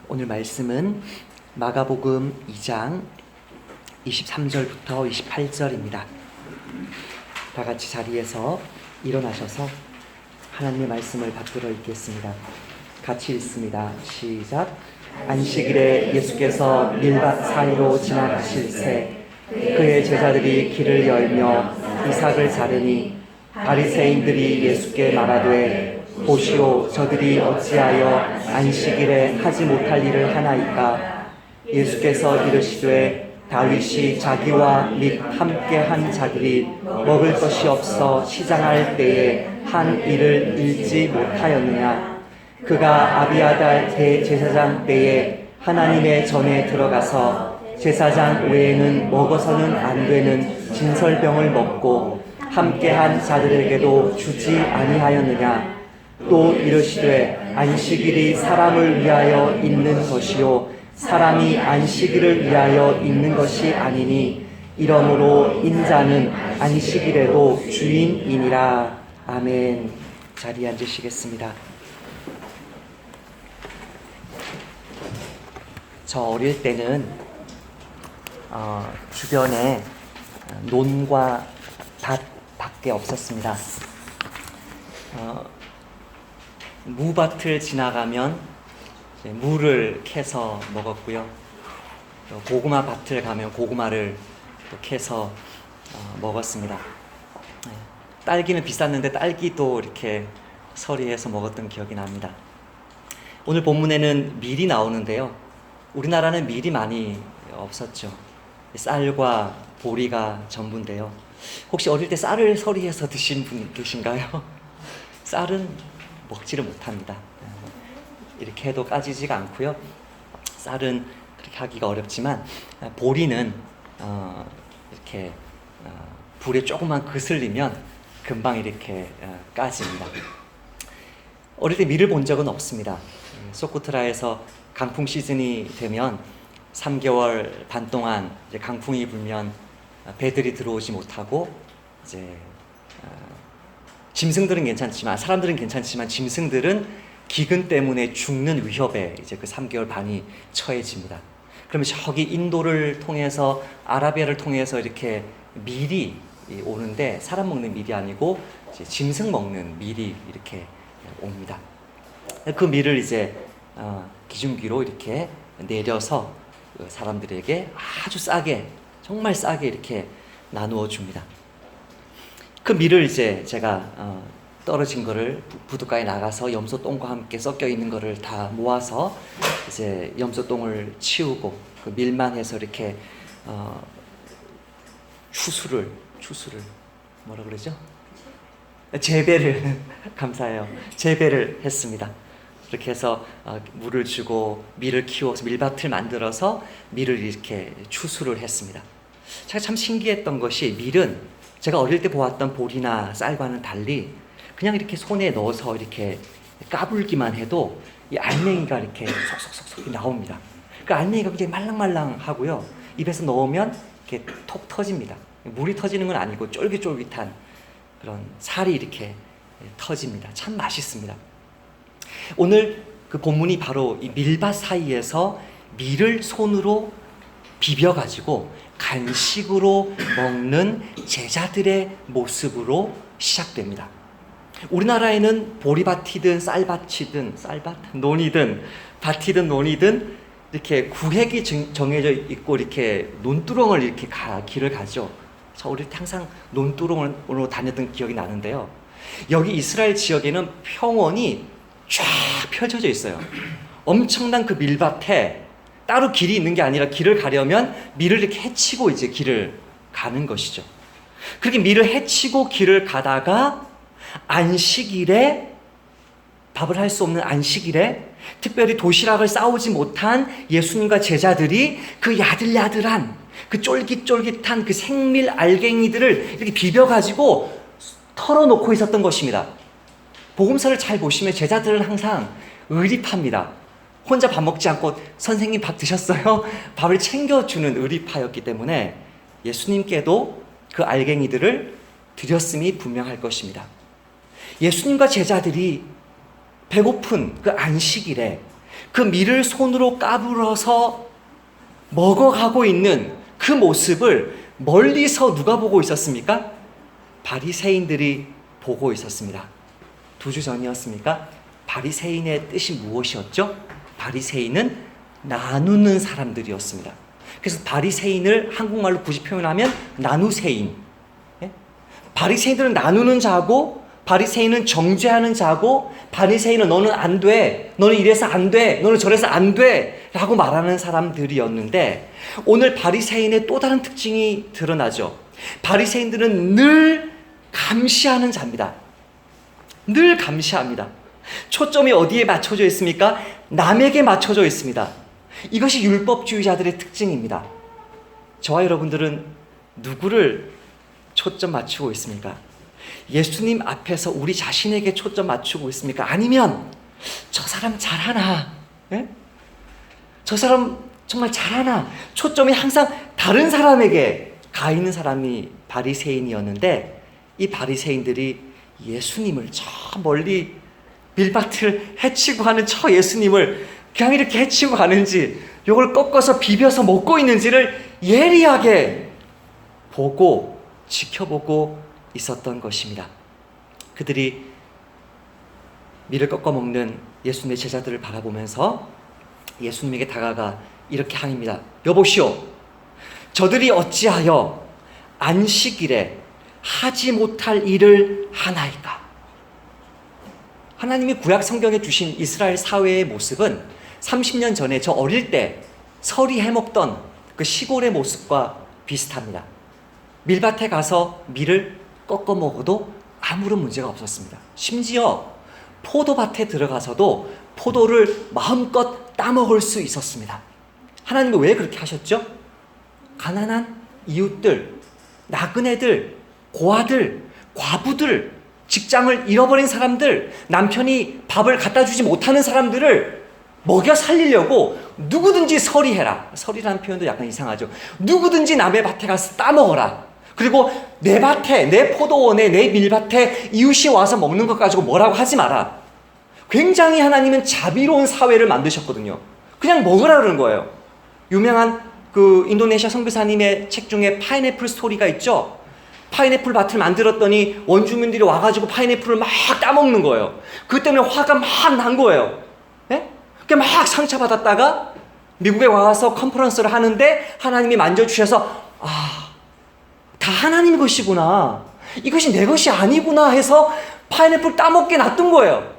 오늘 말씀은 마가복음 2장 23절부터 28절입니다. 다 같이 자리에서 일어나셔서 하나님의 말씀을 받들어 읽겠습니다. 같이 읽습니다. 시작. 안식일에 예수께서 밀밭 사이로 지나가실새 그의 제자들이 길을 열며 이삭을 자르니 바리새인들이 예수께 말하되 보시오, 저들이 어찌하여 안식일에 하지 못할 일을 하나이까? 예수께서 이르시되 다윗이 자기와 및 함께한 자들이 먹을 것이 없어 시장할 때에 한 일을 잃지 못하였느냐? 그가 아비아달 대제사장 때에 하나님의 전에 들어가서 제사장 외에는 먹어서는 안 되는 진설병을 먹고 함께한 자들에게도 주지 아니하였느냐? 또 이르시되 안식일이 사람을 위하여 있는 것이요 사람이 안식일을 위하여 있는 것이 아니니 이러므로 인자는 안식일에도 주인이니라. 아멘. 자리에 앉으시겠습니다. 저 어릴 때는 주변에 논과 밭밖에 없었습니다. 무밭을 지나가면 무를 캐서 먹었고요. 고구마 밭을 가면 고구마를 또 캐서 먹었습니다. 딸기는 비쌌는데 딸기도 이렇게 서리해서 먹었던 기억이 납니다. 오늘 본문에는 밀이 나오는데요. 우리나라는 밀이 많이 없었죠. 쌀과 보리가 전부인데요. 혹시 어릴 때 쌀을 서리해서 드신 분 계신가요? 쌀은 먹지를 못합니다. 이렇게 해도 까지지가 않고요. 쌀은 그렇게 하기가 어렵지만 보리는 이렇게 불에 조금만 그슬리면 금방 이렇게 까집니다. 어릴 때 밀을 본 적은 없습니다. 소코트라에서 강풍 시즌이 되면 3개월 반 동안 이제 강풍이 불면 배들이 들어오지 못하고 이제 짐승들은 괜찮지만 사람들은 괜찮지만 짐승들은 기근 때문에 죽는 위협에 이제 그 3개월 반이 처해집니다. 그러면 저기 인도를 통해서 아라비아를 통해서 이렇게 밀이 오는데 사람 먹는 밀이 아니고 이제 짐승 먹는 밀이 이렇게 옵니다. 그 밀을 이제 기중기로 이렇게 내려서 사람들에게 아주 싸게 정말 싸게 이렇게 나누어 줍니다. 그 밀을 이제 제가 떨어진 거를 부둣가에 나가서 염소똥과 함께 섞여 있는 거를 다 모아서 이제 염소똥을 치우고 그 밀만 해서 이렇게 추수를 뭐라 그러죠? 재배를 감사해요. 재배를 했습니다. 이렇게 해서 물을 주고 밀을 키워서 밀밭을 만들어서 밀을 이렇게 추수를 했습니다. 제가 참 신기했던 것이 밀은 제가 어릴 때 보았던 보리나 쌀과는 달리 그냥 이렇게 손에 넣어서 이렇게 까불기만 해도 이 알맹이가 이렇게 속속속속 나옵니다. 그 알맹이가 굉장히 말랑말랑하고요. 입에서 넣으면 이렇게 톡 터집니다. 물이 터지는 건 아니고 쫄깃쫄깃한 그런 살이 이렇게 터집니다. 참 맛있습니다. 오늘 그 본문이 바로 이 밀밭 사이에서 밀을 손으로 비벼가지고 간식으로 먹는 제자들의 모습으로 시작됩니다. 우리나라에는 보리밭이든 쌀밭이든 논이든 밭이든 논이든 이렇게 구획이 정해져 있고 이렇게 논두렁을 이렇게 길을 가죠. 저 어릴 때 항상 논두렁으로 다녔던 기억이 나는데요. 여기 이스라엘 지역에는 평원이 쫙 펼쳐져 있어요. 엄청난 그 밀밭에 따로 길이 있는 게 아니라 길을 가려면 밀을 이렇게 헤치고 이제 길을 가는 것이죠. 그렇게 밀을 헤치고 길을 가다가 안식일에 밥을 할 수 없는 안식일에 특별히 도시락을 싸오지 못한 예수님과 제자들이 그 야들야들한 그 쫄깃쫄깃한 그 생밀 알갱이들을 이렇게 비벼가지고 털어놓고 있었던 것입니다. 복음서를 잘 보시면 제자들은 항상 의리파입니다. 혼자 밥 먹지 않고 선생님 밥 드셨어요? 밥을 챙겨주는 의리파였기 때문에 예수님께도 그 알갱이들을 드렸음이 분명할 것입니다. 예수님과 제자들이 배고픈 그 안식일에 그 밀을 손으로 까불어서 먹어가고 있는 그 모습을 멀리서 누가 보고 있었습니까? 바리새인들이 보고 있었습니다. 2주 전이었습니까? 바리새인의 뜻이 무엇이었죠? 바리새인은 나누는 사람들이었습니다. 그래서 바리새인을 한국말로 굳이 표현하면 나누새인. 바리새인들은 나누는 자고, 바리새인은 정죄하는 자고, 바리새인은 너는 안 돼, 너는 이래서 안 돼, 너는 저래서 안 돼 라고 말하는 사람들이었는데, 오늘 바리새인의 또 다른 특징이 드러나죠. 바리새인들은 늘 감시하는 자입니다. 늘 감시합니다. 초점이 어디에 맞춰져 있습니까? 남에게 맞춰져 있습니다. 이것이 율법주의자들의 특징입니다. 저와 여러분들은 누구를 초점 맞추고 있습니까? 예수님 앞에서 우리 자신에게 초점 맞추고 있습니까? 아니면 저 사람 잘하나? 예? 저 사람 정말 잘하나? 초점이 항상 다른 사람에게 가 있는 사람이 바리새인이었는데, 이 바리새인들이 예수님을 저 멀리 밀밭을 헤치고 하는 저 예수님을 그냥 이렇게 헤치고 가는지, 이걸 꺾어서 비벼서 먹고 있는지를 예리하게 보고 지켜보고 있었던 것입니다. 그들이 밀을 꺾어 먹는 예수님의 제자들을 바라보면서 예수님에게 다가가 이렇게 항의합니다. 여보시오, 저들이 어찌하여 안식일에 하지 못할 일을 하나이까? 하나님이 구약 성경에 주신 이스라엘 사회의 모습은 30년 전에 저 어릴 때 서리 해먹던 그 시골의 모습과 비슷합니다. 밀밭에 가서 밀을 꺾어 먹어도 아무런 문제가 없었습니다. 심지어 포도밭에 들어가서도 포도를 마음껏 따먹을 수 있었습니다. 하나님은 왜 그렇게 하셨죠? 가난한 이웃들, 나그네들, 고아들, 과부들, 직장을 잃어버린 사람들, 남편이 밥을 갖다 주지 못하는 사람들을 먹여 살리려고 누구든지 서리해라. 서리라는 표현도 약간 이상하죠. 누구든지 남의 밭에 가서 따먹어라. 그리고 내 밭에, 내 포도원에, 내 밀밭에 이웃이 와서 먹는 것 가지고 뭐라고 하지 마라. 굉장히 하나님은 자비로운 사회를 만드셨거든요. 그냥 먹으라 그러는 거예요. 유명한 그 인도네시아 선교사님의 책 중에 파인애플 스토리가 있죠. 파인애플 밭을 만들었더니 원주민들이 와가지고 파인애플을 막 따먹는 거예요. 그 때문에 화가 막 난 거예요. 예? 그게 막 상처받았다가 미국에 와서 컨퍼런스를 하는데 하나님이 만져주셔서 다 하나님 것이구나, 이것이 내 것이 아니구나 해서 파인애플 따먹게 놔둔 거예요.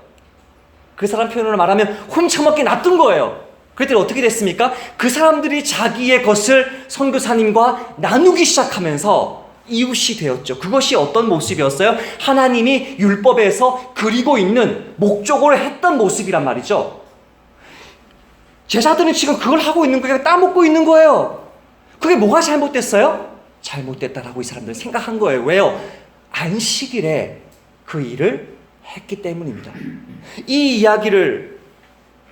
그 사람 표현으로 말하면 훔쳐먹게 놔둔 거예요. 그랬더니 어떻게 됐습니까? 그 사람들이 자기의 것을 선교사님과 나누기 시작하면서 이웃이 되었죠. 그것이 어떤 모습이었어요? 하나님이 율법에서 그리고 있는, 목적으로 했던 모습이란 말이죠. 제자들은 지금 그걸 하고 있는 거예요. 따먹고 있는 거예요. 그게 뭐가 잘못됐어요? 잘못됐다라고 이 사람들은 생각한 거예요. 왜요? 안식일에 그 일을 했기 때문입니다. 이 이야기를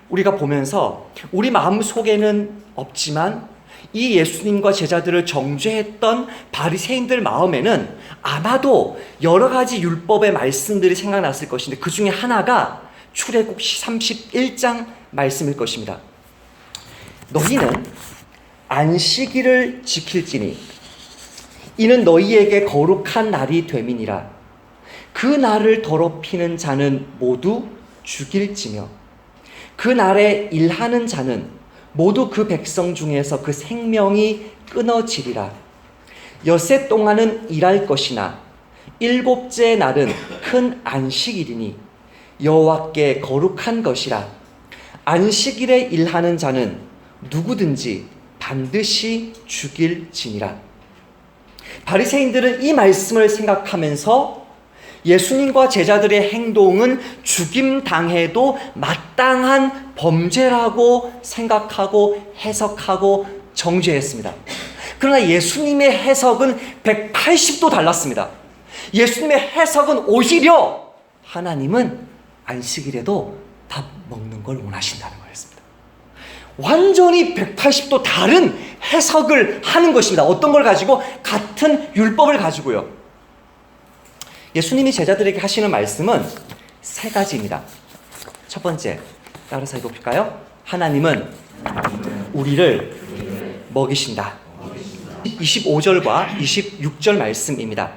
우리가 보면서 우리 마음속에는 없지만 이 예수님과 제자들을 정죄했던 바리새인들 마음에는 아마도 여러 가지 율법의 말씀들이 생각났을 것인데, 그 중에 하나가 출애굽 31장 말씀일 것입니다. 너희는 안식일을 지킬지니 이는 너희에게 거룩한 날이 됨이니라. 그 날을 더럽히는 자는 모두 죽일지며 그 날에 일하는 자는 모두 그 백성 중에서 그 생명이 끊어지리라. 엿새 동안은 일할 것이나 일곱째 날은 큰 안식일이니 여호와께 거룩한 것이라. 안식일에 일하는 자는 누구든지 반드시 죽일지니라. 바리새인들은 이 말씀을 생각하면서 예수님과 제자들의 행동은 죽임당해도 마땅한 범죄라고 생각하고 해석하고 정죄했습니다. 그러나 예수님의 해석은 180도 달랐습니다. 예수님의 해석은 오히려 하나님은 안식일에도 밥 먹는 걸 원하신다는 거였습니다. 완전히 180도 다른 해석을 하는 것입니다. 어떤 걸 가지고? 같은 율법을 가지고요. 예수님이 제자들에게 하시는 말씀은 세 가지입니다. 첫 번째, 따라서 읽어볼까요? 하나님은 우리를 먹이신다. 25절과 26절 말씀입니다.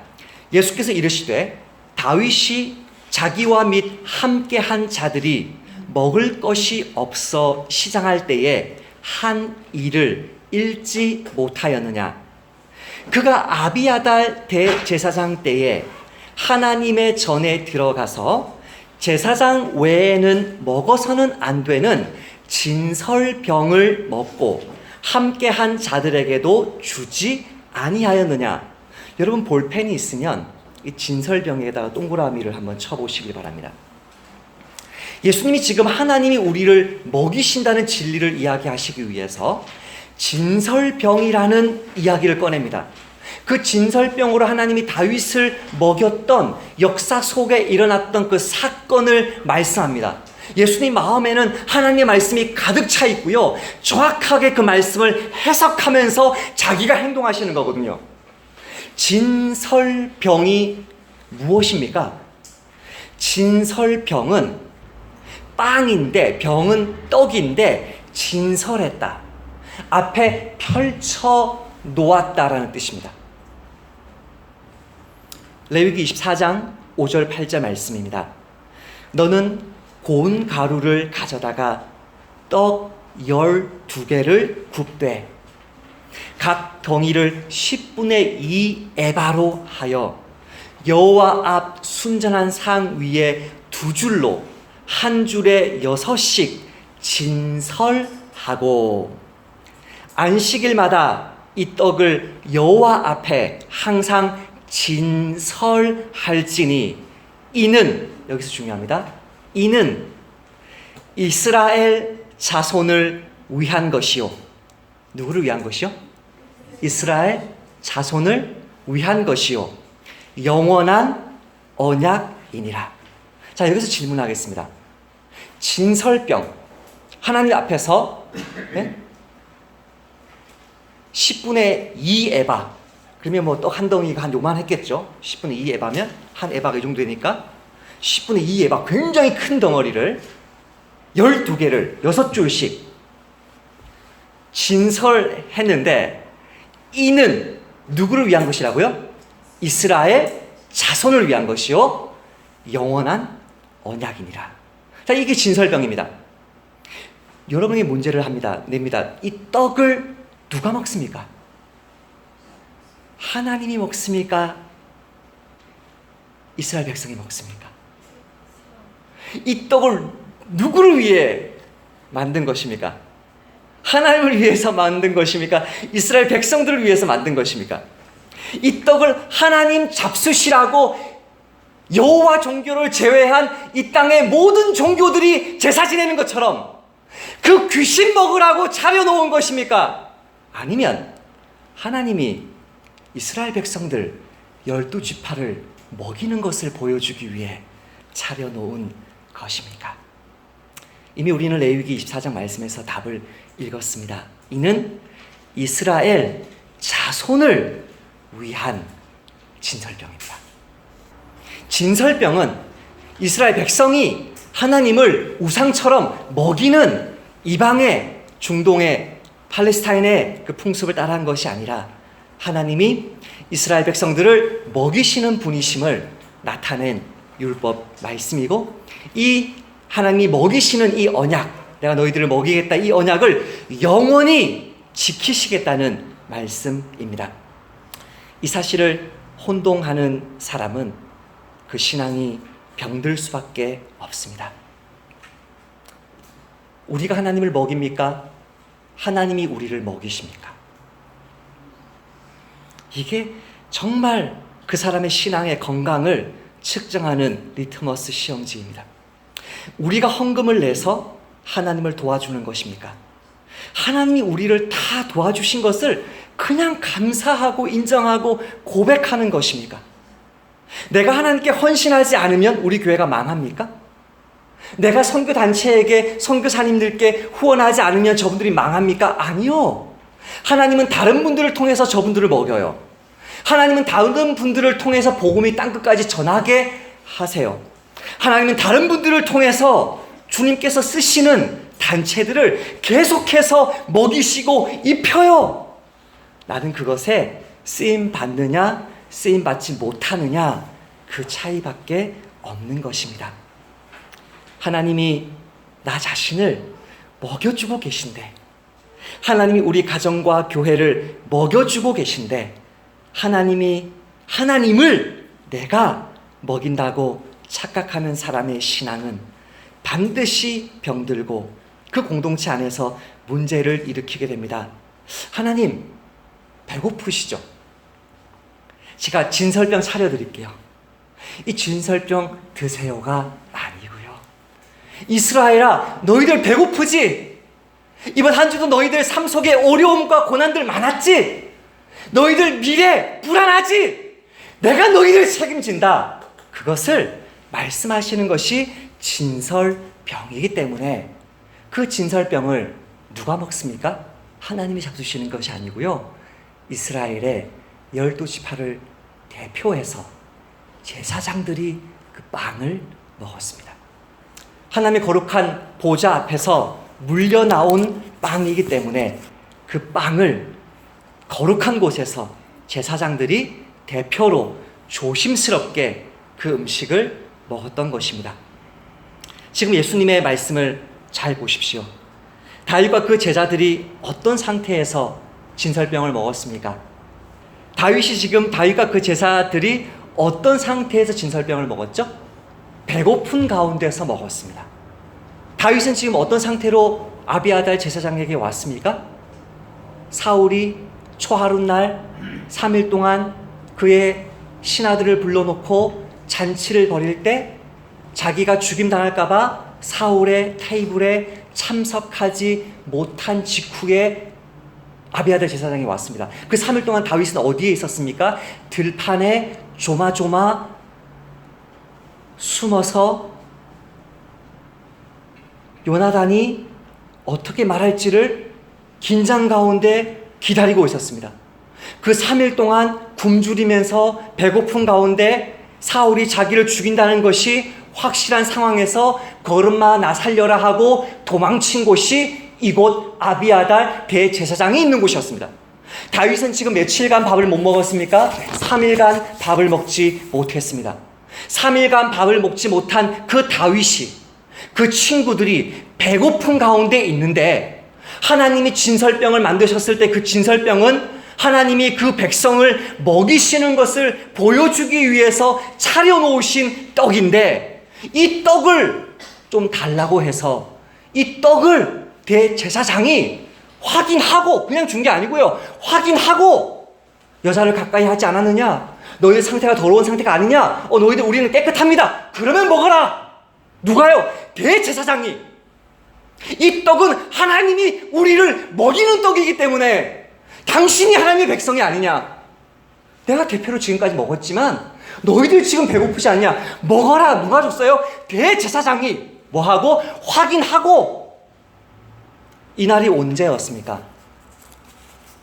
예수께서 이르시되 다윗이 자기와 및 함께한 자들이 먹을 것이 없어 시장할 때에 한 일을 잃지 못하였느냐. 그가 아비아달 대제사장 때에 하나님의 전에 들어가서 제사장 외에는 먹어서는 안 되는 진설병을 먹고 함께한 자들에게도 주지 아니하였느냐. 여러분 볼펜이 있으면 이 진설병에다가 동그라미를 한번 쳐보시길 바랍니다. 예수님이 지금 하나님이 우리를 먹이신다는 진리를 이야기하시기 위해서 진설병이라는 이야기를 꺼냅니다. 그 진설병으로 하나님이 다윗을 먹였던 역사 속에 일어났던 그 사건을 말씀합니다. 예수님 마음에는 하나님의 말씀이 가득 차 있고요. 정확하게 그 말씀을 해석하면서 자기가 행동하시는 거거든요. 진설병이 무엇입니까? 진설병은 빵인데, 병은 떡인데 진설했다. 앞에 펼쳐 놓았다라는 뜻입니다. 레위기 24장 5절 8절 말씀입니다. 너는 고운 가루를 가져다가 떡 12개를 굽되 각 덩이를 10분의 2 에바로 하여 여호와 앞 순전한 상 위에 2줄로 한 줄에 6씩 진설하고 안식일마다 이 떡을 여호와 앞에 항상 진설할지니 이는, 여기서 중요합니다. 이는 이스라엘 자손을 위한 것이요. 누구를 위한 것이요? 이스라엘 자손을 위한 것이요. 영원한 언약이니라. 자, 여기서 질문하겠습니다. 진설병, 하나님 앞에서 10분의 2 에바, 그러면 뭐 떡 한 덩이가 한 요만 했겠죠. 10분의 2 에바면 한 에바가 이 정도 되니까 10분의 2 에바, 굉장히 큰 덩어리를 12개를 6줄씩 진설했는데 이는 누구를 위한 것이라고요? 이스라엘 자손을 위한 것이요 영원한 언약이니라. 자, 이게 진설병입니다. 여러분이 문제를 냅니다. 이 떡을 누가 먹습니까? 하나님이 먹습니까? 이스라엘 백성이 먹습니까? 이 떡을 누구를 위해 만든 것입니까? 하나님을 위해서 만든 것입니까? 이스라엘 백성들을 위해서 만든 것입니까? 이 떡을 하나님 잡수시라고 여호와 종교를 제외한 이 땅의 모든 종교들이 제사 지내는 것처럼 그 귀신 먹으라고 차려놓은 것입니까? 아니면 하나님이 이스라엘 백성들 12지파를 먹이는 것을 보여주기 위해 차려놓은 것입니까? 이미 우리는 레위기 24장 말씀에서 답을 읽었습니다. 이는 이스라엘 자손을 위한 진설병입니다. 진설병은 이스라엘 백성이 하나님을 우상처럼 먹이는 이방의 중동의 팔레스타인의 그 풍습을 따라한 것이 아니라 하나님이 이스라엘 백성들을 먹이시는 분이심을 나타낸 율법 말씀이고, 이 하나님이 먹이시는 이 언약, 내가 너희들을 먹이겠다, 이 언약을 영원히 지키시겠다는 말씀입니다. 이 사실을 혼동하는 사람은 그 신앙이 병들 수밖에 없습니다. 우리가 하나님을 먹입니까? 하나님이 우리를 먹이십니까? 이게 정말 그 사람의 신앙의 건강을 측정하는 리트머스 시험지입니다. 우리가 헌금을 내서 하나님을 도와주는 것입니까? 하나님이 우리를 다 도와주신 것을 그냥 감사하고 인정하고 고백하는 것입니까? 내가 하나님께 헌신하지 않으면 우리 교회가 망합니까? 내가 선교단체에게, 선교사님들께 후원하지 않으면 저분들이 망합니까? 아니요. 하나님은 다른 분들을 통해서 저분들을 먹여요. 하나님은 다른 분들을 통해서 복음이 땅끝까지 전하게 하세요. 하나님은 다른 분들을 통해서 주님께서 쓰시는 단체들을 계속해서 먹이시고 입혀요. 나는 그것에 쓰임 받느냐 쓰임 받지 못하느냐 그 차이밖에 없는 것입니다. 하나님이 나 자신을 먹여주고 계신데, 하나님이 우리 가정과 교회를 먹여주고 계신데, 하나님을 내가 먹인다고 착각하는 사람의 신앙은 반드시 병들고 그 공동체 안에서 문제를 일으키게 됩니다. 하나님, 배고프시죠? 제가 진설병 차려드릴게요. 이 진설병 드세요가 아니고요. 이스라엘아, 너희들 배고프지? 이번 한 주도 너희들 삶 속에 어려움과 고난들 많았지? 너희들 미래 불안하지? 내가 너희들 책임진다. 그것을 말씀하시는 것이 진설병이기 때문에 그 진설병을 누가 먹습니까? 하나님이 잡수시는 것이 아니고요. 이스라엘의 12지파를 대표해서 제사장들이 그 빵을 먹었습니다. 하나님의 거룩한 보좌 앞에서 물려 나온 빵이기 때문에 그 빵을 거룩한 곳에서 제사장들이 대표로 조심스럽게 그 음식을 먹었던 것입니다. 지금 예수님의 말씀을 잘 보십시오. 다윗과 그 제자들이 어떤 상태에서 진설병을 먹었습니까? 다윗과 그 제사들이 어떤 상태에서 진설병을 먹었죠? 배고픈 가운데서 먹었습니다. 다윗은 지금 어떤 상태로 아비아달 제사장에게 왔습니까? 사울이 초하룻날 3일 동안 그의 신하들을 불러놓고 잔치를 벌일 때 자기가 죽임당할까봐 사울의 테이블에 참석하지 못한 직후에 아비아달 제사장이 왔습니다. 그 3일 동안 다윗은 어디에 있었습니까? 들판에 조마조마 숨어서 요나단이 어떻게 말할지를 긴장 가운데 기다리고 있었습니다. 그 3일 동안 굶주리면서 배고픈 가운데 사울이 자기를 죽인다는 것이 확실한 상황에서 걸음마 나 살려라 하고 도망친 곳이 이곳 아비아달 대제사장이 있는 곳이었습니다. 다윗은 지금 며칠간 밥을 못 먹었습니까? 3일간 밥을 먹지 못했습니다. 3일간 밥을 먹지 못한 그 다윗이, 그 친구들이 배고픈 가운데 있는데 하나님이 진설병을 만드셨을 때 그 진설병은 하나님이 그 백성을 먹이시는 것을 보여주기 위해서 차려놓으신 떡인데, 이 떡을 좀 달라고 해서 이 떡을 대제사장이 확인하고, 그냥 준 게 아니고요, 확인하고 여자를 가까이 하지 않았느냐? 너희들 상태가 더러운 상태가 아니냐? 너희들 우리는 깨끗합니다. 그러면 먹어라. 누가요? 대제사장이. 이 떡은 하나님이 우리를 먹이는 떡이기 때문에 당신이 하나님의 백성이 아니냐? 내가 대표로 지금까지 먹었지만 너희들 지금 배고프지 않냐? 먹어라. 누가 줬어요? 대제사장이 뭐하고? 확인하고. 이날이 언제였습니까?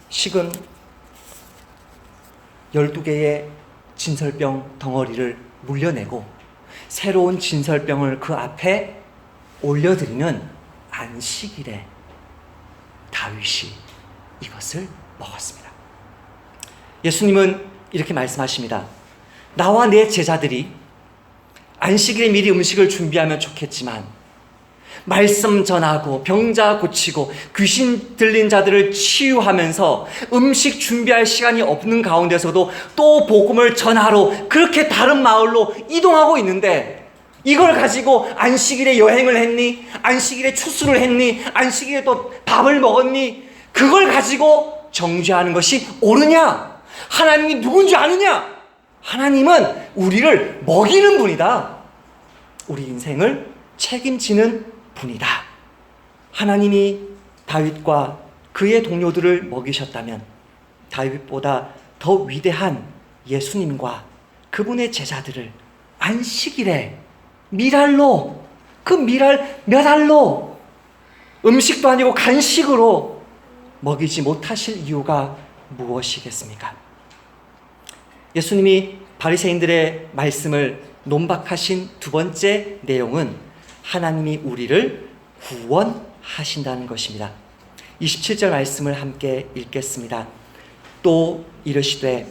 식은 12개의 진설병 덩어리를 물려내고 새로운 진설병을 그 앞에 올려드리는 안식일에 다윗이 이것을 먹었습니다. 예수님은 이렇게 말씀하십니다. 나와 내 제자들이 안식일에 미리 음식을 준비하면 좋겠지만 말씀 전하고 병자 고치고 귀신 들린 자들을 치유하면서 음식 준비할 시간이 없는 가운데서도 또 복음을 전하러 그렇게 다른 마을로 이동하고 있는데, 이걸 가지고 안식일에 여행을 했니? 안식일에 추수를 했니? 안식일에 또 밥을 먹었니? 그걸 가지고 정죄하는 것이 옳으냐? 하나님이 누군지 아느냐? 하나님은 우리를 먹이는 분이다. 우리 인생을 책임지는 분이다. 하나님이 다윗과 그의 동료들을 먹이셨다면 다윗보다 더 위대한 예수님과 그분의 제자들을 안식일에 미랄로, 그 미랄 몇 알로, 음식도 아니고 간식으로 먹이지 못하실 이유가 무엇이겠습니까? 예수님이 바리새인들의 말씀을 논박하신 두 번째 내용은 하나님이 우리를 하신다는 것입니다. 27절 말씀을 함께 읽겠습니다. 또 이르시되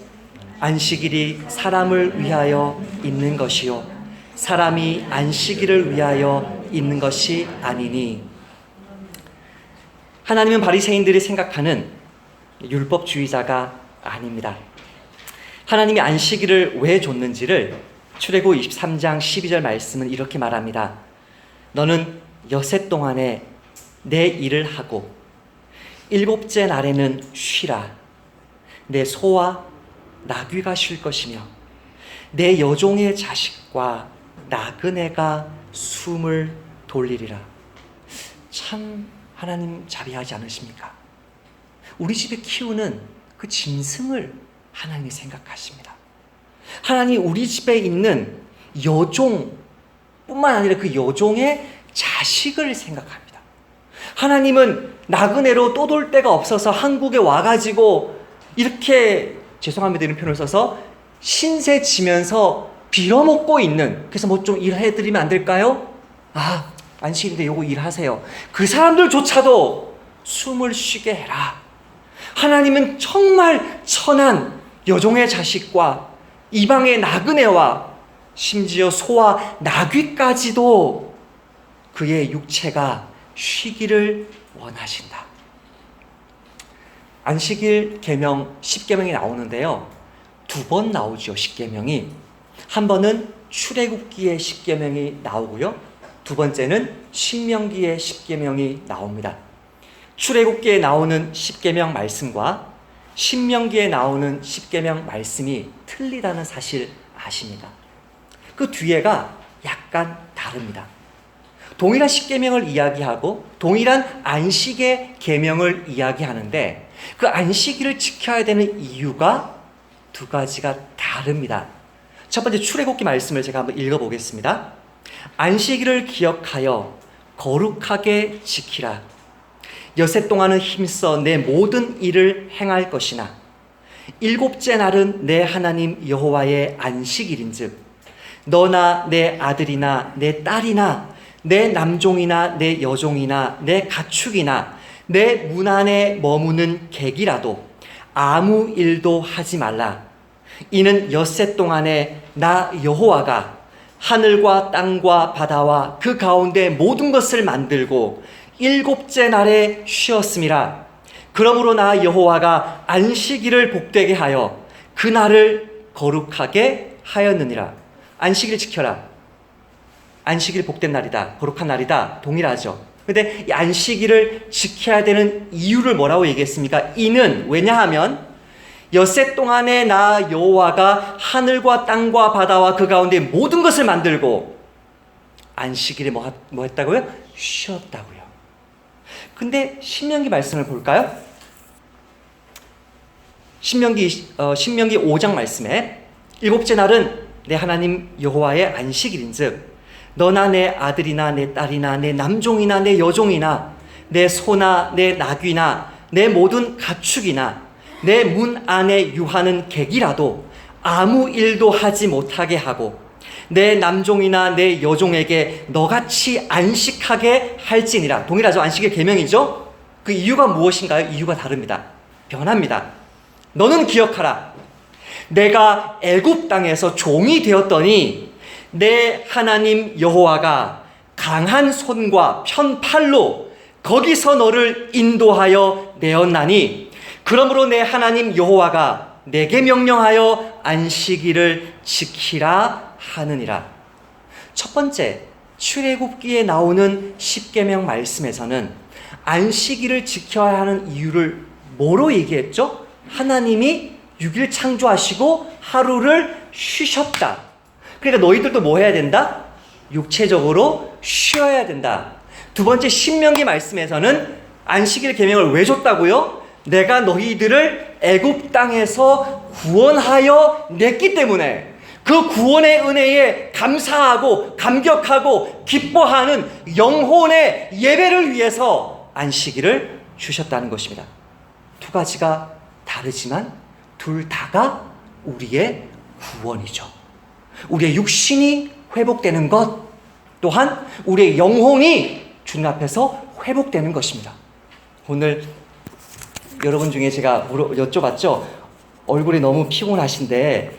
안식일이 사람을 위하여 있는 것이요 사람이 안식일을 위하여 있는 것이 아니니. 하나님은 바리새인들이 생각하는 율법주의자가 아닙니다. 하나님이 안식일을 왜 줬는지를 출애굽 23장 12절 말씀은 이렇게 말합니다. 너는 여섯 동안에 내 일을 하고 일곱째 날에는 쉬라. 내 소와 나귀가 쉴 것이며 내 여종의 자식과 나그네가 숨을 돌리리라. 참 하나님 자비하지 않으십니까? 우리 집에 키우는 그 짐승을 하나님이 생각하십니다. 하나님 우리 집에 있는 여종뿐만 아니라 그 여종의 자식을 생각합니다. 하나님은 나그네로 떠돌 데가 없어서 한국에 와가지고 이렇게, 죄송합니다 이런 표현을 써서, 신세 지면서 빌어먹고 있는, 그래서 뭐 좀 일해드리면 안 될까요? 안식일인데 요거 일하세요. 그 사람들조차도 숨을 쉬게 해라. 하나님은 정말 천한 여종의 자식과 이방의 나그네와 심지어 소와 나귀까지도 그의 육체가 쉬기를 원하신다. 안식일 계명 10계명이 나오는데요, 두 번 나오죠. 10계명이 한 번은 출애굽기의 10계명이 나오고요, 두 번째는 신명기의 10계명이 나옵니다. 출애굽기에 나오는 10계명 말씀과 신명기에 나오는 10계명 말씀이 틀리다는 사실 아십니까? 그 뒤에가 약간 다릅니다. 동일한 10계명을 이야기하고 동일한 안식의 계명을 이야기하는데 그 안식일을 지켜야 되는 이유가 두 가지가 다릅니다. 첫 번째 출애굽기 말씀을 제가 한번 읽어보겠습니다. 안식일을 기억하여 거룩하게 지키라. 여섯 동안은 힘써 내 모든 일을 행할 것이나 일곱째 날은 내 하나님 여호와의 안식일인즉 너나 내 아들이나 내 딸이나 내 남종이나 내 여종이나 내 가축이나 내 문 안에 머무는 객이라도 아무 일도 하지 말라. 이는 엿새 동안에 나 여호와가 하늘과 땅과 바다와 그 가운데 모든 것을 만들고 일곱째 날에 쉬었음이라. 그러므로 나 여호와가 안식일을 복되게 하여 그 날을 거룩하게 하였느니라. 안식일 지켜라. 안식일 복된 날이다, 거룩한 날이다, 동일하죠. 근데 이 안식일을 지켜야 되는 이유를 뭐라고 얘기했습니까? 이는, 왜냐하면 엿새 동안에 나 여호와가 하늘과 땅과 바다와 그 가운데 모든 것을 만들고 안식일에 뭐 했다고요? 쉬었다고요. 근데 신명기 말씀을 볼까요? 신명기 5장 말씀에 일곱째 날은 내 하나님 여호와의 안식일인즉 너나 내 아들이나 내 딸이나 내 남종이나 내 여종이나 내 소나 내 나귀나 내 모든 가축이나 내 문 안에 유하는 객이라도 아무 일도 하지 못하게 하고 내 남종이나 내 여종에게 너같이 안식하게 할지니라. 동일하죠. 안식일 계명이죠. 그 이유가 무엇인가요? 이유가 다릅니다. 변합니다. 너는 기억하라. 내가 애굽 땅에서 종이 되었더니 내 하나님 여호와가 강한 손과 편팔로 거기서 너를 인도하여 내었나니 그러므로 내 하나님 여호와가 내게 명령하여 안식일을 지키라 하느니라. 첫 번째 출애굽기에 나오는 10계명 말씀에서는 안식일을 지켜야 하는 이유를 뭐로 얘기했죠? 하나님이 6일 창조하시고 하루를 쉬셨다. 그러니까 너희들도 뭐 해야 된다? 육체적으로 쉬어야 된다. 두 번째 신명기 말씀에서는 안식일 계명을 왜 줬다고요? 내가 너희들을 애굽 땅에서 구원하여 냈기 때문에 그 구원의 은혜에 감사하고 감격하고 기뻐하는 영혼의 예배를 위해서 안식일을 주셨다는 것입니다. 두 가지가 다르지만 둘 다가 우리의 구원이죠. 우리의 육신이 회복되는 것, 또한 우리의 영혼이 주님 앞에서 회복되는 것입니다. 오늘 여러분 중에 제가 여쭤봤죠. 얼굴이 너무 피곤하신데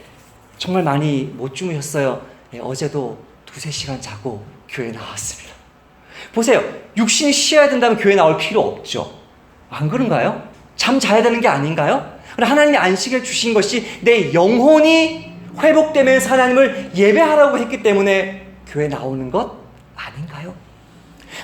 정말 많이 못 주무셨어요. 네, 어제도 2-3시간 자고 교회 나왔습니다. 보세요. 육신이 쉬어야 된다면 교회 나올 필요 없죠. 안 그런가요? 잠 자야 되는 게 아닌가요? 하나님이 안식을 주신 것이 내 영혼이 회복되면서 하나님을 예배하라고 했기 때문에 교회 나오는 것 아닌가요?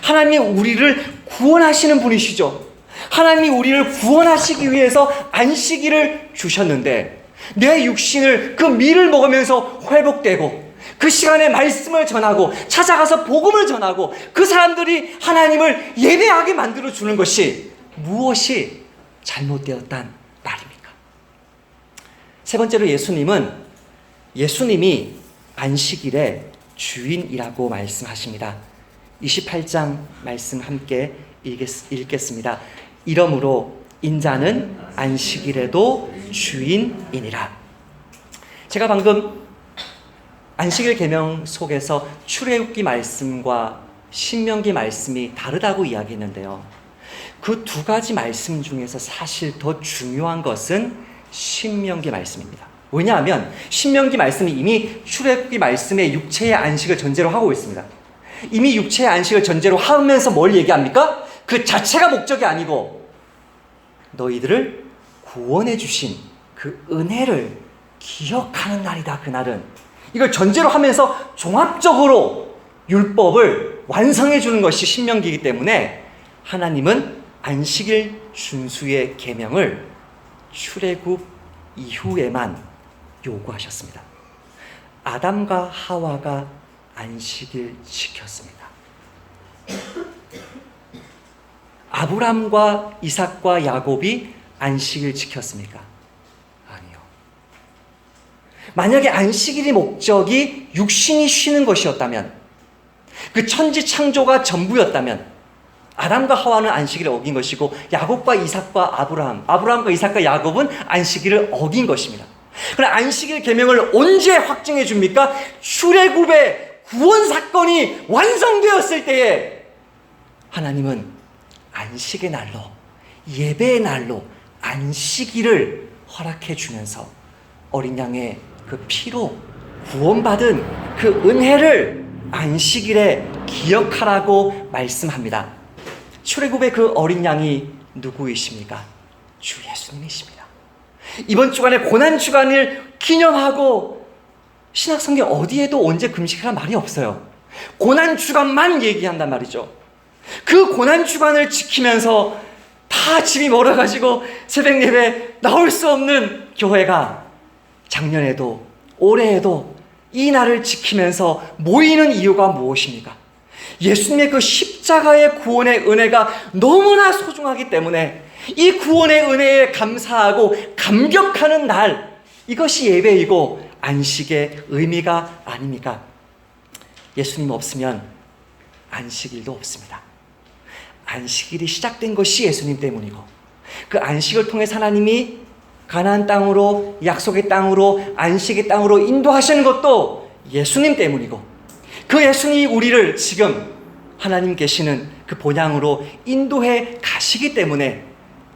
하나님이 우리를 구원하시는 분이시죠. 하나님이 우리를 구원하시기 위해서 안식일을 주셨는데 내 육신을 그 밀을 먹으면서 회복되고 그 시간에 말씀을 전하고 찾아가서 복음을 전하고 그 사람들이 하나님을 예배하게 만들어주는 것이 무엇이 잘못되었단 말입니까? 세 번째로 예수님이 안식일의 주인이라고 말씀하십니다. 28장 말씀 함께 읽겠습니다. 이러므로 인자는 안식일에도 주인이니라. 제가 방금 안식일 계명 속에서 출애굽기 말씀과 신명기 말씀이 다르다고 이야기했는데요. 그 두 가지 말씀 중에서 사실 더 중요한 것은 신명기 말씀입니다. 왜냐하면 신명기 말씀이 이미 출애굽기 말씀의 육체의 안식을 전제로 하고 있습니다. 이미 육체의 안식을 전제로 하면서 뭘 얘기합니까? 그 자체가 목적이 아니고 너희들을 구원해 주신 그 은혜를 기억하는 날이다. 그날은 이걸 전제로 하면서 종합적으로 율법을 완성해 주는 것이 신명기이기 때문에 하나님은 안식일 준수의 계명을 출애굽 이후에만 요구하셨습니다. 아담과 하와가 안식일 지켰습니다. 아브람과 이삭과 야곱이 안식일 지켰습니까? 아니요. 만약에 안식일의 목적이 육신이 쉬는 것이었다면, 그 천지 창조가 전부였다면 아담과 하와는 안식일을 어긴 것이고 야곱과 이삭과 아브라함과 이삭과 야곱은 안식일을 어긴 것입니다. 그럼 안식일 계명을 언제 확정해 줍니까? 출애굽의 구원 사건이 완성되었을 때에 하나님은 안식의 날로, 예배의 날로 안식일을 허락해 주면서 어린 양의 그 피로 구원받은 그 은혜를 안식일에 기억하라고 말씀합니다. 출애굽의 그 어린 양이 누구이십니까? 주 예수님이십니다. 이번 주간에 고난주간을 기념하고 신약성경 어디에도 언제 금식하라는 말이 없어요. 고난주간만 얘기한단 말이죠. 그 고난주간을 지키면서 다 집이 멀어가지고 새벽 예배 나올 수 없는 교회가 작년에도 올해에도 이 날을 지키면서 모이는 이유가 무엇입니까? 예수님의 그 십자가의 구원의 은혜가 너무나 소중하기 때문에 이 구원의 은혜에 감사하고 감격하는 날, 이것이 예배이고 안식의 의미가 아닙니까? 예수님 없으면 안식일도 없습니다. 안식일이 시작된 것이 예수님 때문이고 그 안식을 통해 하나님이 가나안 땅으로, 약속의 땅으로, 안식의 땅으로 인도하시는 것도 예수님 때문이고 그 예수님이 우리를 지금 하나님 계시는 그 본향으로 인도해 가시기 때문에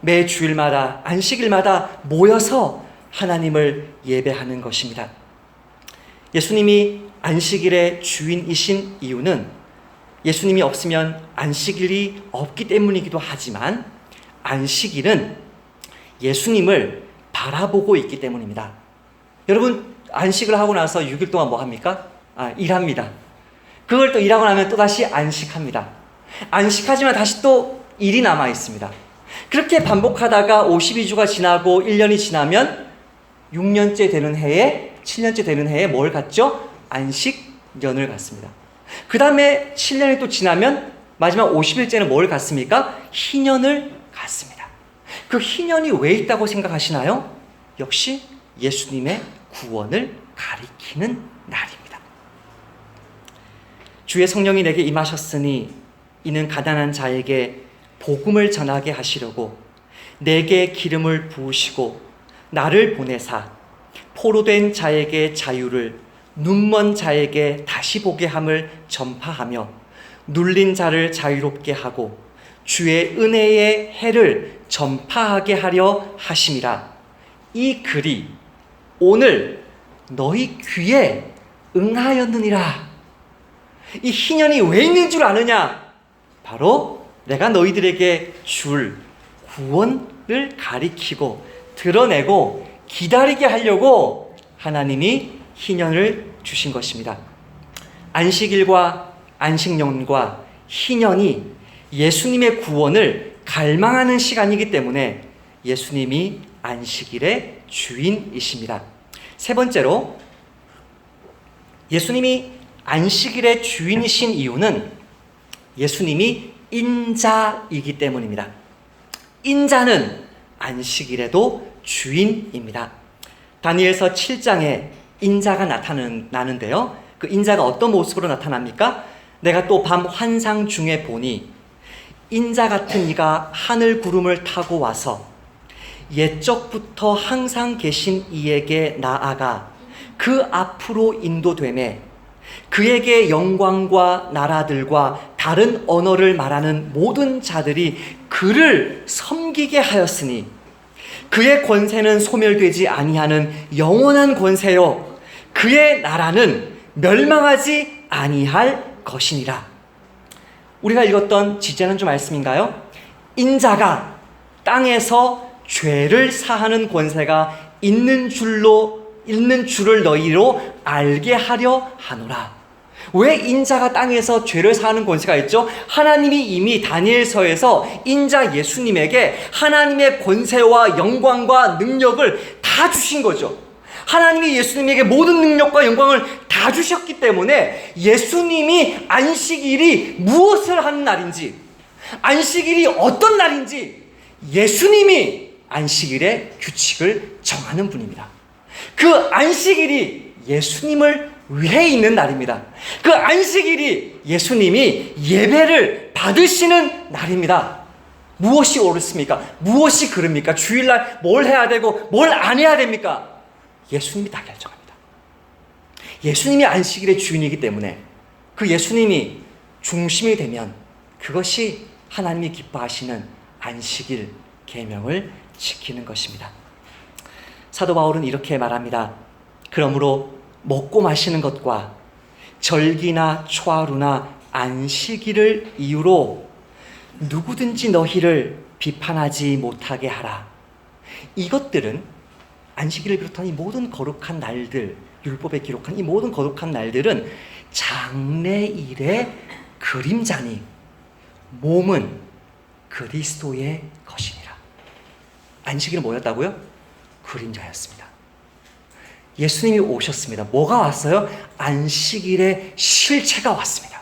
매 주일마다 안식일마다 모여서 하나님을 예배하는 것입니다. 예수님이 안식일의 주인이신 이유는 예수님이 없으면 안식일이 없기 때문이기도 하지만 안식일은 예수님을 바라보고 있기 때문입니다. 여러분, 안식을 하고 나서 6일 동안 뭐 합니까? 일합니다. 그걸 또 일하고 나면 또 다시 안식합니다. 안식하지만 다시 또 일이 남아 있습니다. 그렇게 반복하다가 52주가 지나고 1년이 지나면 6년째 되는 해에, 7년째 되는 해에 뭘 갖죠? 안식년을 갖습니다. 그 다음에 7년이 또 지나면 마지막 50일째는 뭘 갖습니까? 희년을 갖습니다. 그 희년이 왜 있다고 생각하시나요? 역시 예수님의 구원을 가리키는 날입니다. 주의 성령이 내게 임하셨으니 이는 가난한 자에게 복음을 전하게 하시려고 내게 기름을 부으시고 나를 보내사 포로된 자에게 자유를, 눈먼 자에게 다시 보게 함을 전파하며 눌린 자를 자유롭게 하고 주의 은혜의 해를 전파하게 하려 하심이라. 이 글이 오늘 너희 귀에 응하였느니라. 이 희년이 왜 있는 줄 아느냐? 바로 내가 너희들에게 줄 구원을 가리키고 드러내고 기다리게 하려고 하나님이 희년을 주신 것입니다. 안식일과 안식년과 희년이 예수님의 구원을 갈망하는 시간이기 때문에 예수님이 안식일의 주인이십니다. 세 번째로, 예수님이 안식일의 주인이신 이유는 예수님이 인자이기 때문입니다. 인자는 안식일에도 주인입니다. 다니엘서 7장에 인자가 나타나는데요. 그 인자가 어떤 모습으로 나타납니까? 내가 또 밤 환상 중에 보니 인자 같은 이가 하늘 구름을 타고 와서 옛적부터 항상 계신 이에게 나아가 그 앞으로 인도되매 그에게 영광과 나라들과 다른 언어를 말하는 모든 자들이 그를 섬기게 하였으니 그의 권세는 소멸되지 아니하는 영원한 권세요 그의 나라는 멸망하지 아니할 것이니라. 우리가 읽었던 지지난주 말씀인가요? 인자가 땅에서 죄를 사하는 권세가 있는 줄을 너희로 알게 하려 하노라. 왜 인자가 땅에서 죄를 사하는 권세가 있죠? 하나님이 이미 다니엘서에서 인자 예수님에게 하나님의 권세와 영광과 능력을 다 주신 거죠. 하나님이 예수님에게 모든 능력과 영광을 다 주셨기 때문에 예수님이 안식일이 무엇을 하는 날인지, 안식일이 어떤 날인지 예수님이 안식일의 규칙을 정하는 분입니다. 그 안식일이 예수님을 위해 있는 날입니다. 그 안식일이 예수님이 예배를 받으시는 날입니다. 무엇이 옳습니까? 무엇이 그릅니까? 주일날 뭘 해야 되고 뭘 안 해야 됩니까? 예수님이 다 결정합니다. 예수님이 안식일의 주인이기 때문에 그 예수님이 중심이 되면 그것이 하나님이 기뻐하시는 안식일 계명을 지키는 것입니다. 사도 바울은 이렇게 말합니다. 그러므로 먹고 마시는 것과 절기나 초하루나 안식일을 이유로 누구든지 너희를 비판하지 못하게 하라. 이것들은 안식일을 비롯한 이 모든 거룩한 날들, 율법에 기록한 이 모든 거룩한 날들은 장래일의 그림자니 몸은 그리스도의 것이니라. 안식일은 뭐였다고요? 그림자였습니다. 예수님이 오셨습니다. 뭐가 왔어요? 안식일의 실체가 왔습니다.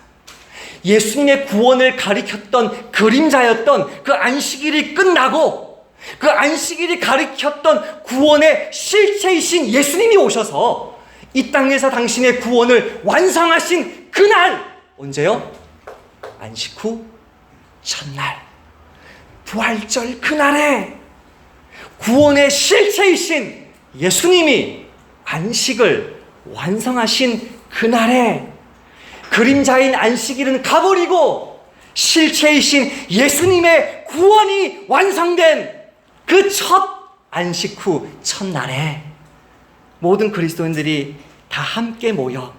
예수님의 구원을 가리켰던 그림자였던 그 안식일이 끝나고 그 안식일이 가리켰던 구원의 실체이신 예수님이 오셔서 이 땅에서 당신의 구원을 완성하신 그날, 언제요? 안식 후 첫날, 부활절 그날에 구원의 실체이신 예수님이 안식을 완성하신 그날에 그림자인 안식일은 가버리고 실체이신 예수님의 구원이 완성된 그 첫 안식 후 첫날에 모든 그리스도인들이 다 함께 모여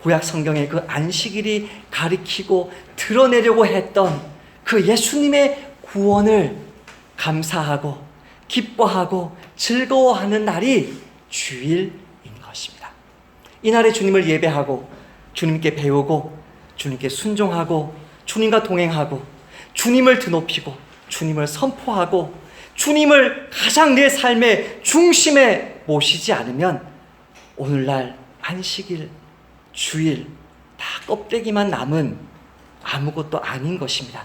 구약 성경의 그 안식일이 가리키고 드러내려고 했던 그 예수님의 구원을 감사하고 기뻐하고 즐거워하는 날이 주일인 것입니다. 이날에 주님을 예배하고 주님께 배우고 주님께 순종하고 주님과 동행하고 주님을 드높이고 주님을 선포하고 주님을 가장 내 삶의 중심에 모시지 않으면 오늘날 안식일, 주일 다 껍데기만 남은 아무것도 아닌 것입니다.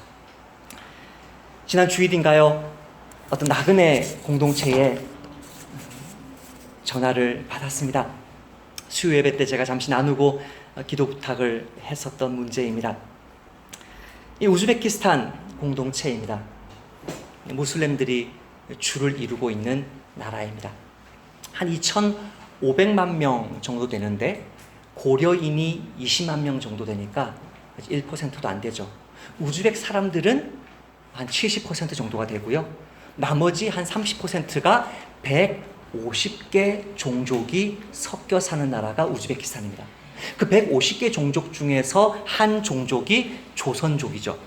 지난 주일인가요? 어떤 나그네 공동체에 전화를 받았습니다. 수요 예배 때 제가 잠시 나누고 기도 부탁을 했었던 문제입니다. 이 우즈베키스탄 공동체입니다. 무슬림들이 주를 이루고 있는 나라입니다. 한 2,500만 명 정도 되는데 고려인이 20만 명 정도 되니까 1%도 안 되죠. 우즈벡 사람들은 한 70% 정도가 되고요. 나머지 한 30%가 150개 종족이 섞여 사는 나라가 우즈베키스탄입니다. 그 150개 종족 중에서 한 종족이 조선족이죠.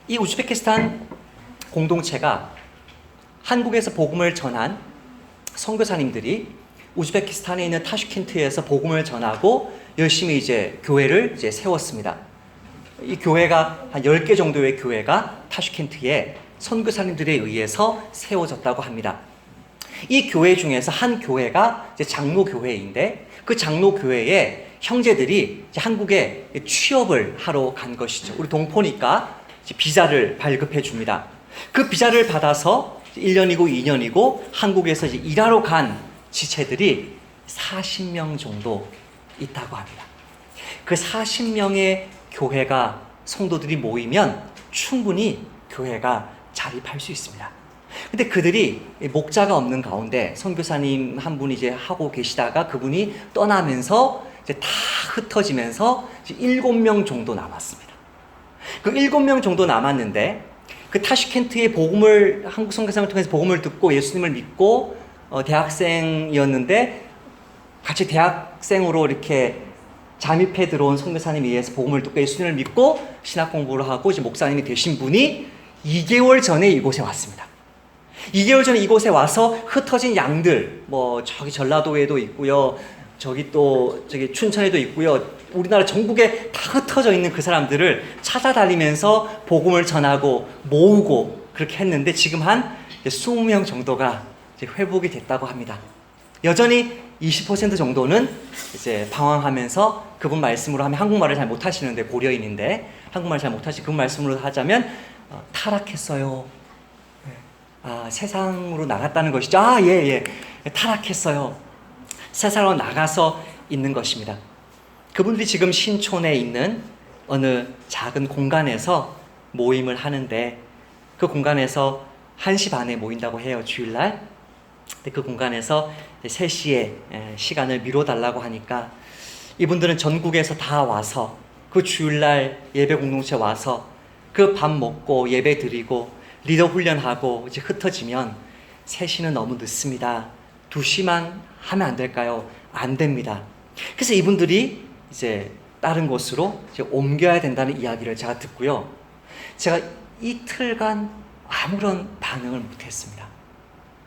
이 우즈베키스탄 공동체가 한국에서 복음을 전한 선교사님들이 우즈베키스탄에 있는 타슈켄트에서 복음을 전하고 열심히 이제 교회를 이제 세웠습니다. 이 교회가 한 10개 정도의 교회가 타슈켄트에 선교사님들에 의해서 세워졌다고 합니다. 이 교회 중에서 한 교회가 이제 장로교회인데 그 장로교회에 형제들이 이제 한국에 취업을 하러 간 것이죠. 우리 동포니까 이제 비자를 발급해 줍니다. 그 비자를 받아서 1년이고 2년이고 한국에서 이제 일하러 간 지체들이 40명 정도 있다고 합니다. 그 40명의 교회가 성도들이 모이면 충분히 교회가 자립할 수 있습니다. 근데 그들이 목자가 없는 가운데 선교사님 한 분이 이제 하고 계시다가 그분이 떠나면서 이제 다 흩어지면서 이제 7명 정도 남았습니다. 그 7명 정도 남았는데 그 타슈켄트의 복음을 한국 선교사님을 통해서 복음을 듣고 예수님을 믿고 대학생이었는데 같이 대학생으로 이렇게 잠입해 들어온 선교사님에 의해서 복음을 듣고 예수님을 믿고 신학 공부를 하고 이제 목사님이 되신 분이 2개월 전에 이곳에 왔습니다. 2개월 전에 이곳에 와서 흩어진 양들, 뭐 저기 전라도에도 있고요, 저기 춘천에도 있고요, 우리나라 전국에 다 흩어져 있는 그 사람들을 찾아다니면서 복음을 전하고 모으고 그렇게 했는데 지금 한 20명 정도가 이제 회복이 됐다고 합니다. 여전히 20% 정도는 이제 방황하면서 그분 말씀으로 하면 한국말을 잘 못하시는데 고려인인데 한국말 잘 못하시 그분 말씀으로 하자면 타락했어요. 세상으로 나갔다는 것이죠. 예. 타락했어요. 세상으로 나가서 있는 것입니다. 그분들이 지금 신촌에 있는 어느 작은 공간에서 모임을 하는데 그 공간에서 1시 반에 모인다고 해요. 주일날. 그 공간에서 3시에 시간을 미뤄달라고 하니까 이분들은 전국에서 다 와서 그 주일날 예배 공동체 와서 그 밥 먹고 예배 드리고 리더 훈련하고 이제 흩어지면 3시는 너무 늦습니다. 2시만 하면 안 될까요? 안 됩니다. 그래서 이분들이 이제 다른 곳으로 이제 옮겨야 된다는 이야기를 제가 듣고요. 제가 이틀간 아무런 반응을 못했습니다.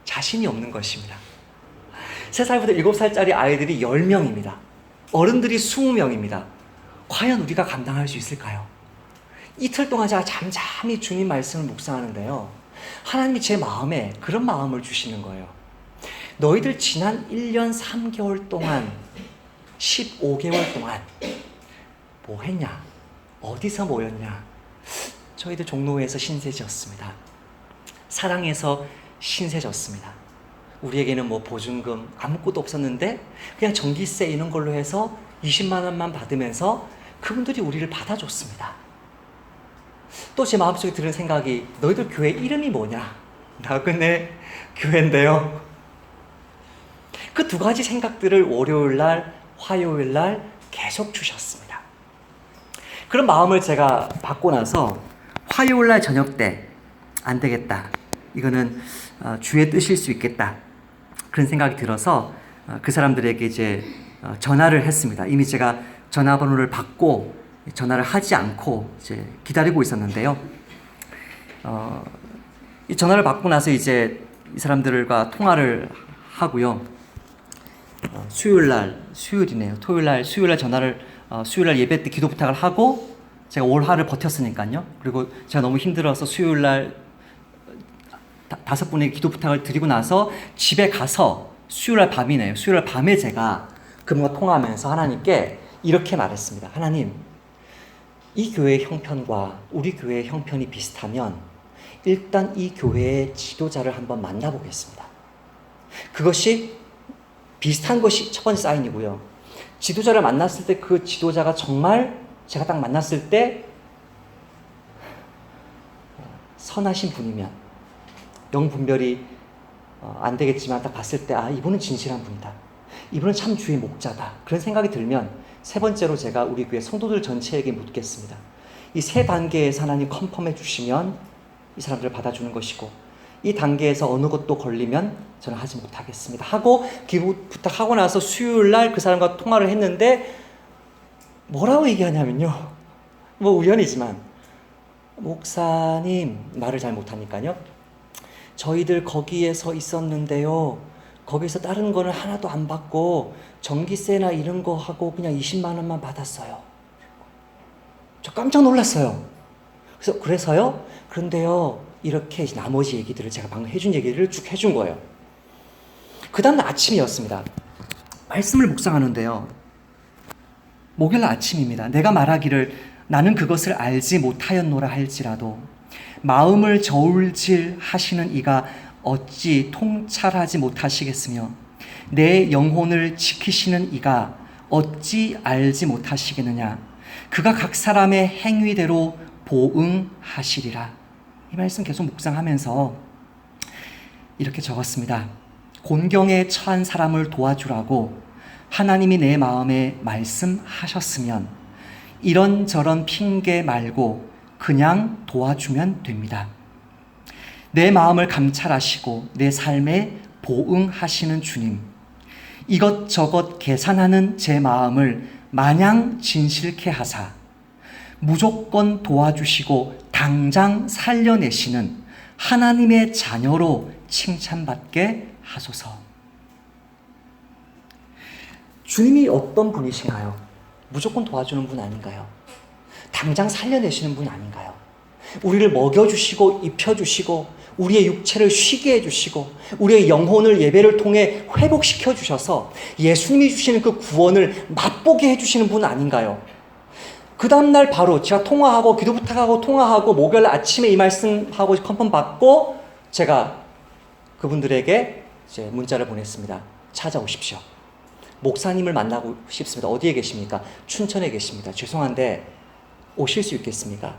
자신이 없는 것입니다. 3살부터 7살짜리 아이들이 10명입니다. 어른들이 20명입니다. 과연 우리가 감당할 수 있을까요? 이틀 동안 제가 잠잠히 주님 말씀을 묵상하는데요. 하나님이 제 마음에 그런 마음을 주시는 거예요. 너희들 지난 1년 3개월 동안 15개월 동안 뭐 했냐? 어디서 모였냐? 저희들 종로에서 신세졌습니다. 사랑해서 신세졌습니다. 우리에게는 뭐 보증금 아무것도 없었는데 그냥 전기세 이런 걸로 해서 20만 원만 받으면서 그분들이 우리를 받아줬습니다. 또 제 마음속에 드는 생각이 너희들 교회 이름이 뭐냐? 나그네 교회인데요. 그 2가지 생각들을 월요일날, 화요일날 계속 주셨습니다. 그런 마음을 제가 받고 나서 화요일날 저녁 때 안 되겠다. 이거는 주의 뜻일 수 있겠다. 그런 생각이 들어서 그 사람들에게 이제 전화를 했습니다. 이미 제가 전화번호를 받고 전화를 하지 않고 이제 기다리고 있었는데요. 이 전화를 받고 나서 이제 이 사람들과 통화를 하고요. 수요일이네요. 수요일날 전화를 수요일날 예배 때 기도 부탁을 하고 제가 월화를 버텼으니까요. 그리고 제가 너무 힘들어서 수요일날 5분의 기도 부탁을 드리고 나서 집에 가서 수요일날 밤이네요. 수요일날 밤에 제가 그분과 통화하면서 하나님께 이렇게 말했습니다. 하나님, 이 교회의 형편과 우리 교회의 형편이 비슷하면 일단 이 교회의 지도자를 한번 만나보겠습니다. 그것이 비슷한 것이 첫 번째 사인이고요. 지도자를 만났을 때 그 지도자가 정말 제가 딱 만났을 때 선하신 분이면 영분별이 안 되겠지만 딱 봤을 때 이분은 진실한 분이다. 이분은 참 주의 목자다. 그런 생각이 들면 3번째로 제가 우리 교회 성도들 전체에게 묻겠습니다. 이 세 단계에서 하나님 컨펌해 주시면 이 사람들을 받아주는 것이고, 이 단계에서 어느 것도 걸리면 저는 하지 못하겠습니다 하고 기부 부탁하고 나서 수요일 날 그 사람과 통화를 했는데 뭐라고 얘기하냐면요, 뭐 우연이지만, 목사님, 말을 잘 못하니까요, 저희들 거기에서 있었는데요, 거기서 다른 거는 하나도 안 받고 전기세나 이런 거 하고 그냥 20만 원만 받았어요. 저 깜짝 놀랐어요. 그래서요, 그런데요, 이렇게 나머지 얘기들을 제가 방금 해준 얘기를 쭉 해준 거예요. 그 다음날 아침이었습니다. 말씀을 묵상하는데요, 목요일 아침입니다. 내가 말하기를 나는 그것을 알지 못하였노라 할지라도 마음을 저울질 하시는 이가 어찌 통찰하지 못하시겠으며 내 영혼을 지키시는 이가 어찌 알지 못하시겠느냐. 그가 각 사람의 행위대로 보응하시리라. 이 말씀 계속 묵상하면서 이렇게 적었습니다. 곤경에 처한 사람을 도와주라고 하나님이 내 마음에 말씀하셨으면 이런저런 핑계 말고 그냥 도와주면 됩니다. 내 마음을 감찰하시고 내 삶에 보응하시는 주님, 이것저것 계산하는 제 마음을 마냥 진실케 하사 무조건 도와주시고 당장 살려내시는 하나님의 자녀로 칭찬받게 하소서. 주님이 어떤 분이신가요? 무조건 도와주는 분 아닌가요? 당장 살려내시는 분 아닌가요? 우리를 먹여주시고 입혀주시고 우리의 육체를 쉬게 해주시고 우리의 영혼을 예배를 통해 회복시켜 주셔서 예수님이 주시는 그 구원을 맛보게 해주시는 분 아닌가요? 그 다음날 바로 제가 통화하고 기도 부탁하고 통화하고 목요일 아침에 이 말씀하고 컨펌 받고 제가 그분들에게 이제 문자를 보냈습니다. 찾아오십시오. 목사님을 만나고 싶습니다. 어디에 계십니까? 춘천에 계십니다. 죄송한데 오실 수 있겠습니까?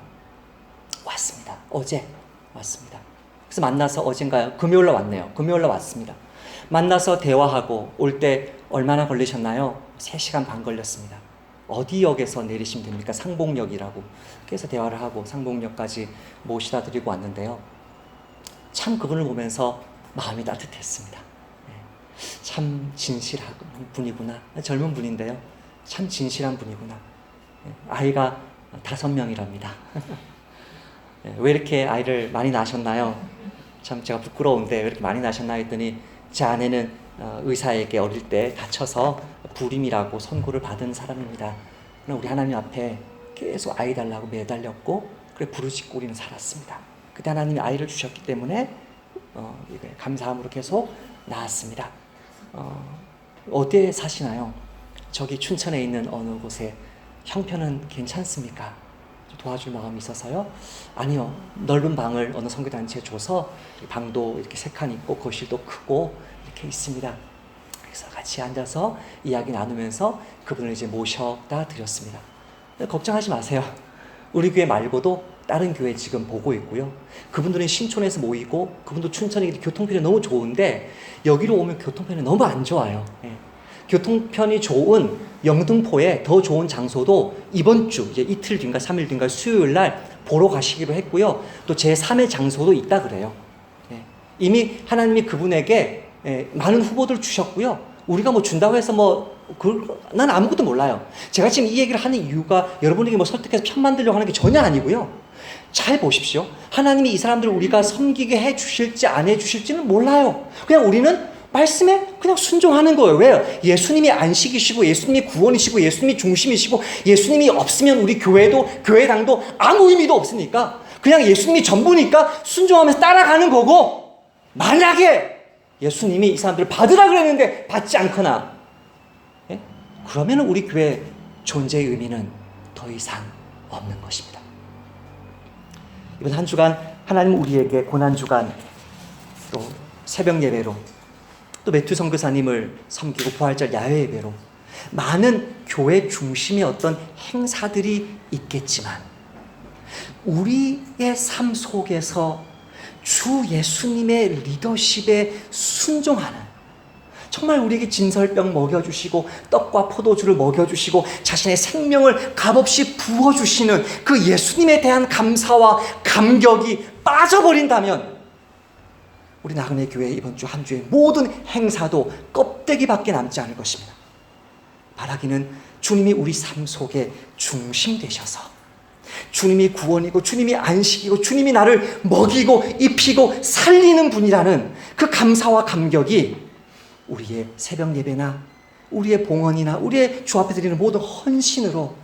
왔습니다. 어제 왔습니다. 그래서 만나서 어젠가요? 금요일날 왔네요. 금요일날 왔습니다. 만나서 대화하고 올 때 얼마나 걸리셨나요? 3시간 반 걸렸습니다. 어디 역에서 내리시면 됩니까? 상봉역이라고. 그래서 대화를 하고 상봉역까지 모시다 드리고 왔는데요. 참 그분을 보면서 마음이 따뜻했습니다. 참 진실한 분이구나. 젊은 분인데요. 참 진실한 분이구나. 아이가 5명이랍니다. 왜 이렇게 아이를 많이 낳으셨나요? 참 제가 부끄러운데 왜 이렇게 많이 낳으셨나 했더니 제 아내는 의사에게 어릴 때 다쳐서 불임이라고 선고를 받은 사람입니다. 우리 하나님 앞에 계속 아이 달라고 매달렸고 그래 부르짖고 우리는 살았습니다. 그때 하나님이 아이를 주셨기 때문에 감사함으로 계속 낳았습니다. 어디에 사시나요? 저기 춘천에 있는 어느 곳에. 형편은 괜찮습니까? 도와줄 마음이 있어서요? 아니요. 넓은 방을 어느 선교단체에 줘서 방도 이렇게 3칸 있고 거실도 크고 이렇게 있습니다. 그래서 같이 앉아서 이야기 나누면서 그분을 이제 모셔다 드렸습니다. 걱정하지 마세요. 우리 교회 말고도 다른 교회 지금 보고 있고요. 그분들은 신촌에서 모이고 그분도 춘천이 교통편이 너무 좋은데 여기로 오면 교통편이 너무 안 좋아요. 교통편이 좋은 영등포에 더 좋은 장소도 이번 주 이제 이틀 뒤인가 3일 뒤인가 수요일 날 보러 가시기로 했고요. 또 제3의 장소도 있다 그래요. 이미 하나님이 그분에게 많은 후보들 주셨고요. 우리가 뭐 준다고 해서 난 아무것도 몰라요. 제가 지금 이 얘기를 하는 이유가 여러분에게 뭐 설득해서 편 만들려고 하는 게 전혀 아니고요. 잘 보십시오. 하나님이 이 사람들을 우리가 섬기게 해 주실지 안 해 주실지는 몰라요. 그냥 우리는 말씀에 그냥 순종하는 거예요. 왜요? 예수님이 안식이시고 예수님이 구원이시고 예수님이 중심이시고 예수님이 없으면 우리 교회도 교회당도 아무 의미도 없으니까 그냥 예수님이 전부니까 순종하면서 따라가는 거고, 만약에 예수님이 이 사람들을 받으라 그랬는데 받지 않거나 그러면 우리 교회 존재의 의미는 더 이상 없는 것입니다. 이번 한 주간 하나님 우리에게 고난주간 또 새벽 예배로 또 매튜 선교사님을 섬기고 부활절 야외 예배로 많은 교회 중심의 어떤 행사들이 있겠지만 우리의 삶 속에서 주 예수님의 리더십에 순종하는, 정말 우리에게 진설병 먹여주시고 떡과 포도주를 먹여주시고 자신의 생명을 값없이 부어주시는 그 예수님에 대한 감사와 감격이 빠져버린다면 우리 나그네 교회 이번 주 한 주의 모든 행사도 껍데기밖에 남지 않을 것입니다. 바라기는 주님이 우리 삶 속에 중심 되셔서 주님이 구원이고 주님이 안식이고 주님이 나를 먹이고 입히고 살리는 분이라는 그 감사와 감격이 우리의 새벽 예배나 우리의 봉헌이나 우리의 주 앞에 드리는 모든 헌신으로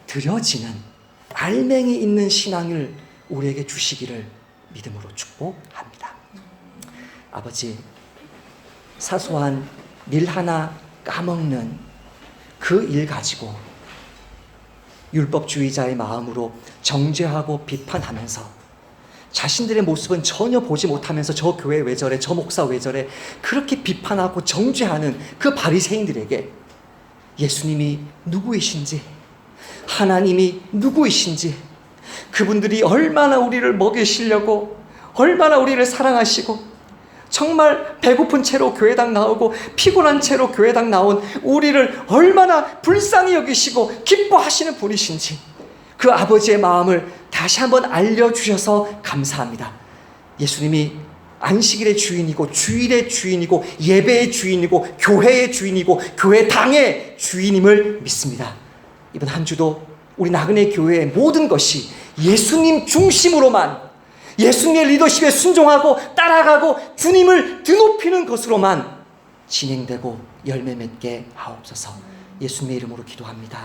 드려지는 알맹이 있는 신앙을 우리에게 주시기를 믿음으로 축복합니다. 아버지, 사소한 밀 하나 까먹는 그 일 가지고 율법주의자의 마음으로 정죄하고 비판하면서 자신들의 모습은 전혀 보지 못하면서 저 교회 왜 저래, 저 목사 왜 저래 그렇게 비판하고 정죄하는 그 바리새인들에게 예수님이 누구이신지, 하나님이 누구이신지, 그분들이 얼마나 우리를 먹이시려고, 얼마나 우리를 사랑하시고, 정말 배고픈 채로 교회당 나오고 피곤한 채로 교회당 나온 우리를 얼마나 불쌍히 여기시고 기뻐하시는 분이신지 그 아버지의 마음을 다시 한번 알려주셔서 감사합니다. 예수님이 안식일의 주인이고 주일의 주인이고 예배의 주인이고 교회의 주인이고 교회당의 주인임을 믿습니다. 이번 한 주도 우리 나그네 교회의 모든 것이 예수님 중심으로만, 예수님의 리더십에 순종하고 따라가고 주님을 드높이는 것으로만 진행되고 열매 맺게 하옵소서. 예수님의 이름으로 기도합니다.